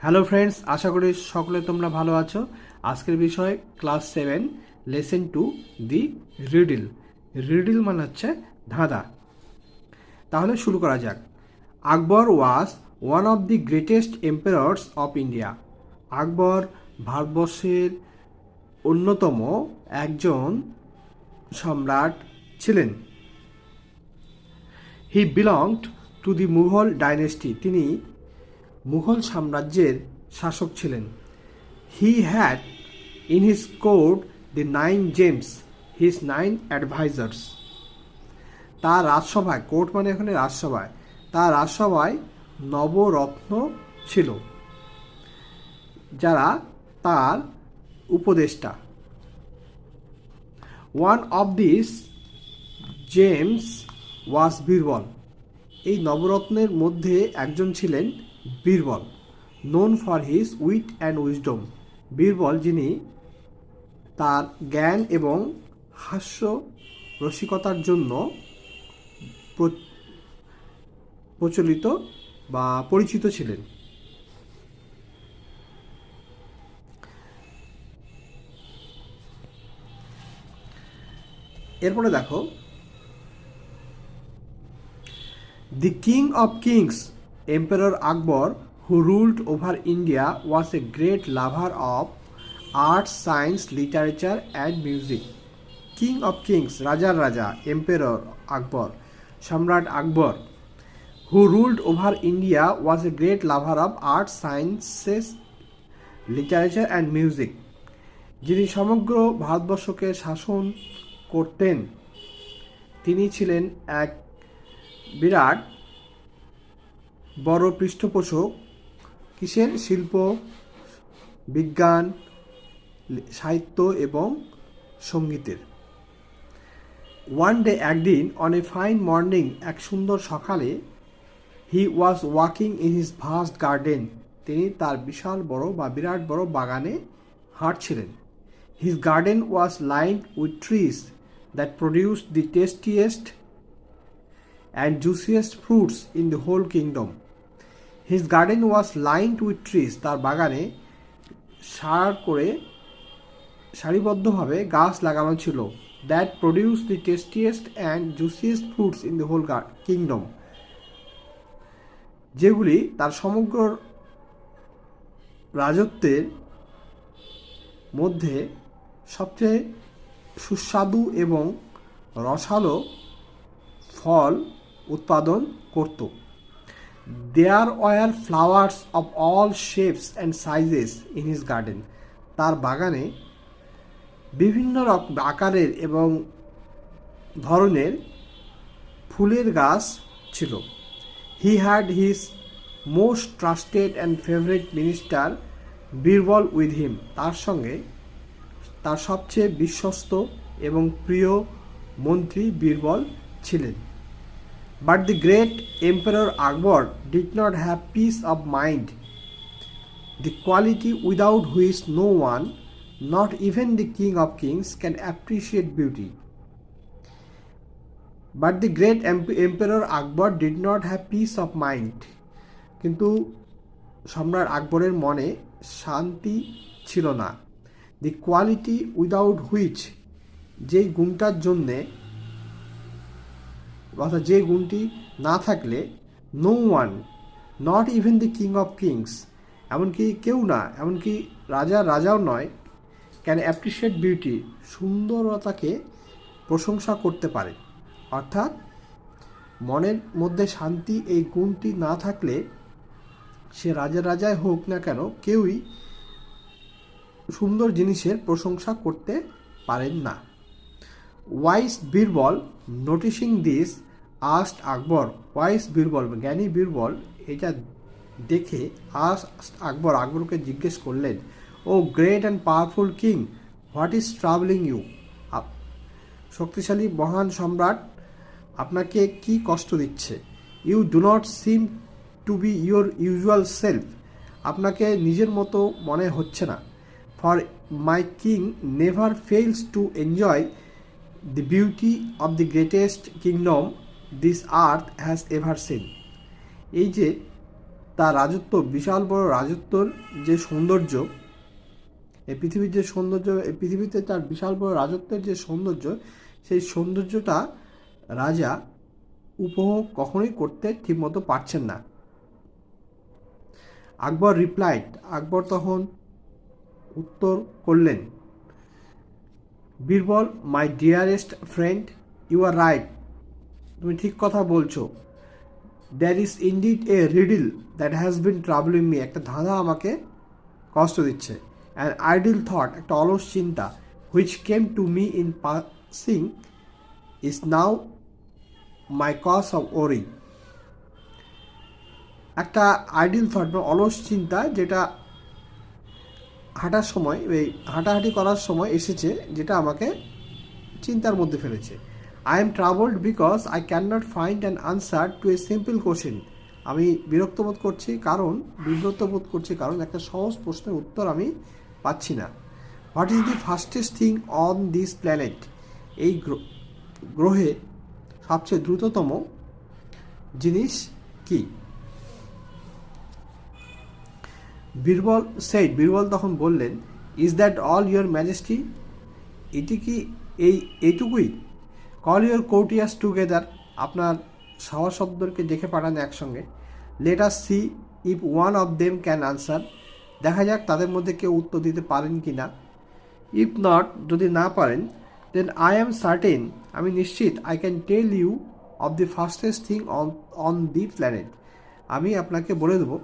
Hello friends, আশা করি সকলে তোমরা ভালো আছো। আজকের বিষয় class 7 lesson 2 the riddle. Riddle মানে হচ্ছে ধাঁধা। তাহলে শুরু করা যাক। Akbar was one of the greatest emperors of India. Akbar ভারতবর্ষের অন্যতম একজন সম্রাট ছিলেন। He belonged to the Mughal dynasty. তিনি মুঘল সাম্রাজ্যের শাসক ছিলেন। He had in his court the 9 gems, his 9 advisers. তার রাজসভায়, কোর্ট মানে এখানে রাজসভায়, তার রাজসভায় নবরত্ন ছিল, যারা তার উপদেষ্টা। ওয়ান অফ দিস জেমস ওয়াজ বীরবল। এই নবরত্নের মধ্যে একজন ছিলেন Birbal, known for his wheat and wisdom. Birbal, যিনি তার জ্ঞান এবং হাস্য রসিকতার জন্য প্রচলিত বা পরিচিত ছিলেন। এরপরে দেখো, The king of kings, Emperor Akbar, who ruled over India, was a great lover of art, science, literature and music. King of kings, রাজার রাজা, Emperor Akbar, সম্রাট আকবর, who ruled over India, was a great lover of art, sciences, literature and music. যিনি সমগ্র ভারতবর্ষকে শাসন করতেন, তিনি ছিলেন এক বিরাট বড় পৃষ্ঠপোষক কিসের? শিল্প, বিজ্ঞান, সাহিত্য এবং সঙ্গীতের। ওয়ান ডে, একদিন, অন এ ফাইন মর্নিং, এক সুন্দর সকালে, he was walking in his vast garden, তিনি তার বিশাল বড় বা বিরাট বড় বাগানে হাঁটছিলেন। His garden was lined with trees that produced the tastiest and juiciest fruits in the whole kingdom. His garden was lined with trees. তার বাগানে সারিবদ্ধভাবে গাছ লাগানো ছিল। That produced the tastiest and juiciest fruits in the whole kingdom. যেগুলি তার সমগ্র রাজত্বের মধ্যে সবচেয়ে সুস্বাদু এবং রসালো ফল উৎপাদন করত। There were flowers of all shapes and sizes in his garden. তার বাগানে বিভিন্ন রকম আকারের এবং ধরনের ফুলের গাছ ছিল। He had his most trusted and favourite minister Birbal with him. তার সঙ্গে তার সবচেয়ে বিশ্বস্ত এবং প্রিয় মন্ত্রী বীরবল ছিলেন। But the great Emperor Akbar did not have peace of mind, the quality without which no one, not even the King of Kings, can appreciate beauty. But the great Emperor Akbar did not have peace of mind. কিন্তু সম্রাট আকবরের মনে শান্তি ছিল না। The quality without which, যেই গুণটার জন্যে, অর্থাৎ যে গুণটি না থাকলে, no one, not even the king of kings, এমনকি কেউ না, এমনকি রাজাও নয়, ক্যান অ্যাপ্রিসিয়েট বিউটি, সুন্দরতাকে প্রশংসা করতে পারে। অর্থাৎ মনের মধ্যে শান্তি, এই গুণটি না থাকলে সে রাজাই হোক না কেন, কেউই সুন্দর জিনিসের প্রশংসা করতে পারেন না। Wise Birbal, noticing this, asked Akbar, wise Birbal, জ্ঞানী বীরবল এটা দেখে আকবরকে জিজ্ঞেস করলেন, O great and powerful king, what is troubling you? শক্তিশালী মহান সম্রাট, আপনাকে কি কষ্ট দিচ্ছে? You do not seem to be your usual self, আপনাকে নিজের মতো মনে হচ্ছে না। For my king never fails to enjoy the beauty of the greatest kingdom this earth has ever seen. এই যে তার রাজত্ব, বিশাল বড় রাজত্বর যে সৌন্দর্য, এই পৃথিবীর যে সৌন্দর্য, এই পৃথিবীতে তার বিশাল বড় রাজত্বের যে সৌন্দর্য, সেই সৌন্দর্যটা রাজা উপভোগ কখনোই করতে ঠিকমতো পারছেন না। আকবর রিপ্লাইড, আকবর তখন উত্তর করলেন, Birbal, my dearest friend, you are right, তুমি ঠিক কথা বলছো। There is indeed a riddle that has been travelling me, একটা ধাঁধা আমাকে কষ্ট দিচ্ছে। অ্যান আইডল থট, একটা অলস চিন্তা, which came to me in passing is now my cause of worry. একটা আইডল থট বা অলস চিন্তা, যেটা হাঁটার সময়, এই হাঁটাহাঁটি করার সময় এসেছে, যেটা আমাকে চিন্তার মধ্যে ফেলেছে। I am travelled because I can not find an answer to a simple question, আমি বিরক্ত বোধ করছি কারণ, বিব্রত বোধ করছি কারণ একটা সহজ প্রশ্নের উত্তর আমি পাচ্ছি না। What is the fastest thing on this planet, এই গ্রহে সবচেয়ে দ্রুততম জিনিস কি? বীরবল সেড, বীরবল তখন বললেন, is that all your majesty, এটি কি এইটুকুই? কল ইউর কোর্টিয়ার্স টুগেদার, আপনার সভাসদদেরকে ডেকে পাঠান একসঙ্গে। Let us see if one of them can answer, দেখা যাক তাদের মধ্যে কেউ উত্তর দিতে পারেন কি না। ইফ নট, যদি না পারেন, দেন আই অ্যাম সার্টেন, আমি নিশ্চিত, I can tell you of the fastest thing on the planet, আমি আপনাকে বলে দেবো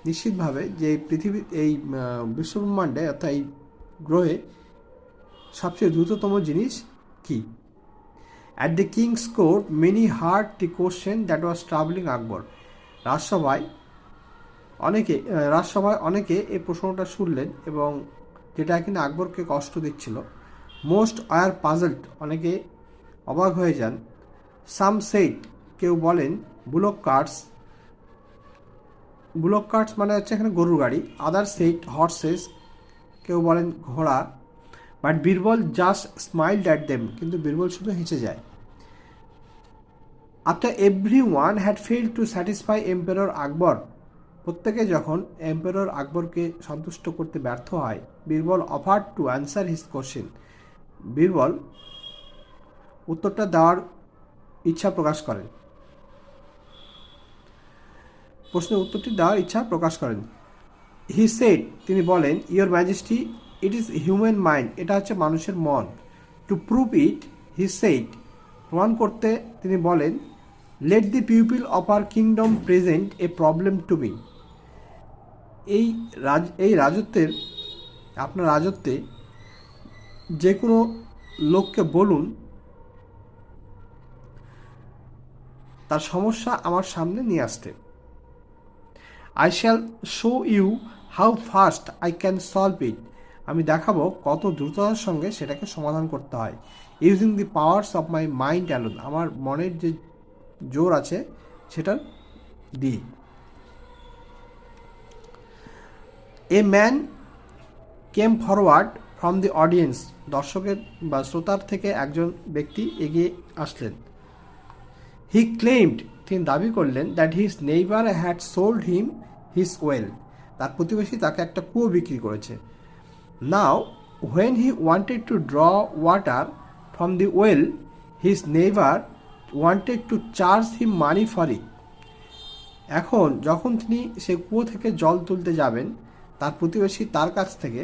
নিশ্চিতভাবে যে পৃথিবী, এই বিশ্বব্রহ্মাণ্ডে অর্থাৎ এই গ্রহে সবচেয়ে দ্রুততম জিনিস কি? At the king's court many heard the question that was troubling Akbar, রাজসভায় অনেকে এই প্রশ্নটা শুনলেন এবং যেটা কিনা আকবরকে কষ্ট দিচ্ছিল। মোস্ট ওয়ার পাজলড, অনেকে অবাক হয়ে যান। সাম সেড, কেউ বলেন বুলক কার্টস মানে হচ্ছে এখানে গরুর গাড়ি। আদার সেট হর্সেস, কেউ বলেন ঘোড়া। But Birbal just smiled at them, কিন্তু বীরবল শুধু হেসে যায়। After every one had failed to satisfy emperor Akbar, প্রত্যেকে যখন এম্পারর আকবরকে সন্তুষ্ট করতে ব্যর্থ হয়, Birbal offer to answer his question, Birbal উত্তরটা দেওয়ার ইচ্ছা প্রকাশ করেন, প্রশ্নের উত্তরটি দেওয়ার ইচ্ছা প্রকাশ করেন। হি সেড, তিনি বলেন, your majesty, it is human mind, এটা হচ্ছে মানুষের মন। To prove it, he said, প্রমাণ করতে তিনি বলেন, let the people of our kingdom present a problem to me, এই রাজত্বের, আপনার রাজত্বে যে কোনো লোককে বলুন তার সমস্যা আমার সামনে নিয়ে আসতে। I shall show you how fast I can solve it, আমি দেখাবো কত দ্রুততার সঙ্গে সেটাকে সমাধান করতে হয়। Using the powers of my mind alone, আমার মনের যে জোর আছে সেটা দিয়ে। A man came forward from the audience, দর্শকের বা শ্রোতার থেকে একজন ব্যক্তি এগিয়ে আসলেন। হি ক্লেইমড, তিনি দাবি করলেন, that his neighbour had sold him his well, তার প্রতিবেশী তাকে একটা কুয়ো বিক্রি করেছে। Now when he wanted to draw water from the well, his neighbour wanted to charge him money for it, এখন যখন তিনি সে কুয়ো থেকে জল তুলতে যাবেন, তার প্রতিবেশী তার কাছ থেকে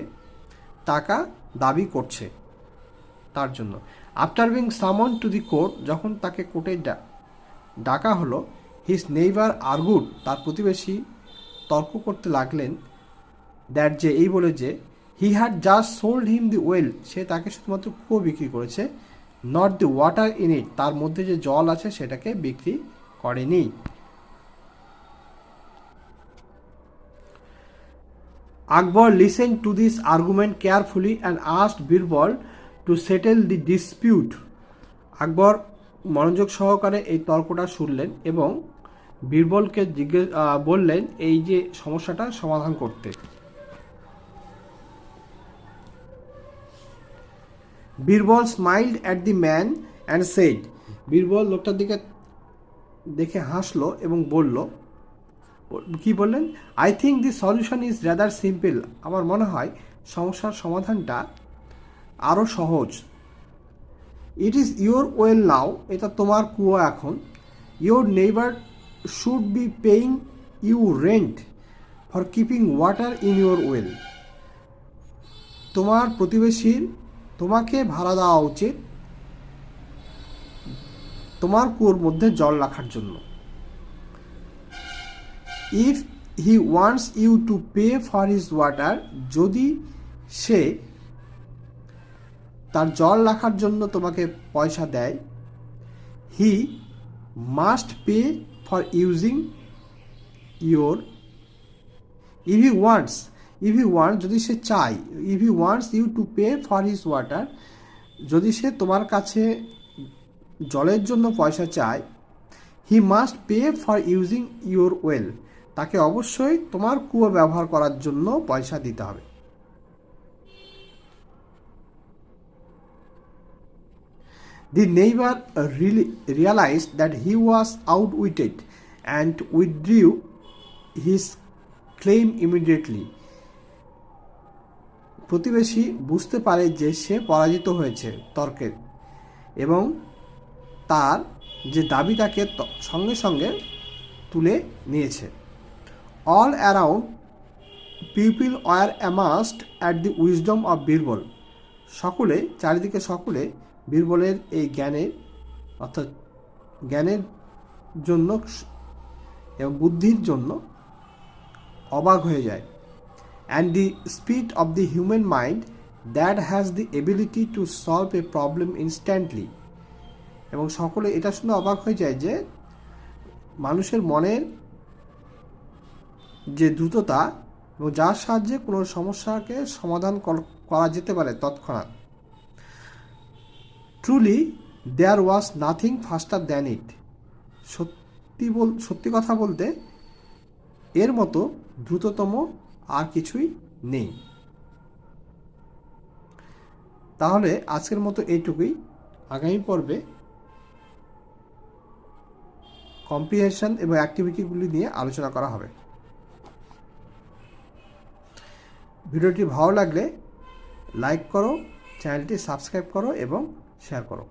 টাকা দাবি করছে তার জন্য। আফটার বিং সামন টু দি কোর্ট, যখন তাকে কোর্টে ডাকা হলো, হিজ নেইবার আর্গুড, তার প্রতিবেশী তর্ক করতে লাগলেন, দ্যাট যে, এই বলে যে, he had just sold him the well, সে তাকে শুধুমাত্র কুয়ো বিক্রি করেছে, not the water in it, তার মধ্যে যে জল আছে সেটাকে বিক্রি করেনি। Akbar listen to this argument carefully and asked Birbal to settle the dispute, Akbar মনোযোগ সহকারে এই তর্কটা শুনলেন এবং বীরবলকে বললেন এই যে সমস্যাটা সমাধান করতে। Birbal smiled at the man and said, Birbal লোকটার দিকে দেখে হাসলো এবং বলল, কি বললেন, I think the solution is rather simple, আমার মনে হয় সমস্যার সমাধানটা আরও সহজ। It is your well now, এটা তোমার কুয়ো এখন। Your neighbour should be paying you rent for keeping water in your well, তোমার প্রতিবেশীর তোমাকে ভাড়া দেওয়া উচিত তোমার কুয়োর মধ্যে জল রাখার জন্য। If he wants you to pay for his water, যদি সে তার জল রাখার জন্য তোমাকে পয়সা দেয়, he must pay for using your, if he wants যদি সে চায়, if he wants you to pay for his water, যদি সে তোমার কাছে জলের জন্য পয়সা চায়, he must pay for using your well, তাকে অবশ্যই তোমার কুয়ো ব্যবহার করার জন্য পয়সা দিতে হবে। The neighbor realized that he was outwitted and withdrew his claim immediately. প্রতিবেশী বুঝতে পারে যে সে পরাজিত হয়েছে তর্কে এবং তার যে দাবি তাকে সঙ্গে সঙ্গে তুলে নিয়েছে। All around people were অ্যামাস্ট at the wisdom of Birbal, চারিদিকে সকলে বীরবলের এই জ্ঞানের, অর্থাৎ জ্ঞানের জন্য এবং বুদ্ধির জন্য অবাক হয়ে যায়। And the speed of the human mind that has the ability to solve a problem instantly, এবং সকলে এটা শুনে অবাক হয়ে যায় যে মানুষের মনের যে দ্রুততা এবং যার সাহায্যে কোনো সমস্যাকে সমাধান করা যেতে পারে তৎক্ষণাৎ। Truly there was nothing faster than it, সত্যি কথা বলতে এর মতো দ্রুততম আর কিছুই নেই। তাহলে আজকের মতো এইটুকুই, আগামী পর্বে কম্প্রিহেনশন এবং অ্যাক্টিভিটিগুলি নিয়ে আলোচনা করা হবে। ভিডিওটি ভালো লাগলে লাইক করো, চ্যানেলটি সাবস্ক্রাইব করো এবং শেয়ার করো।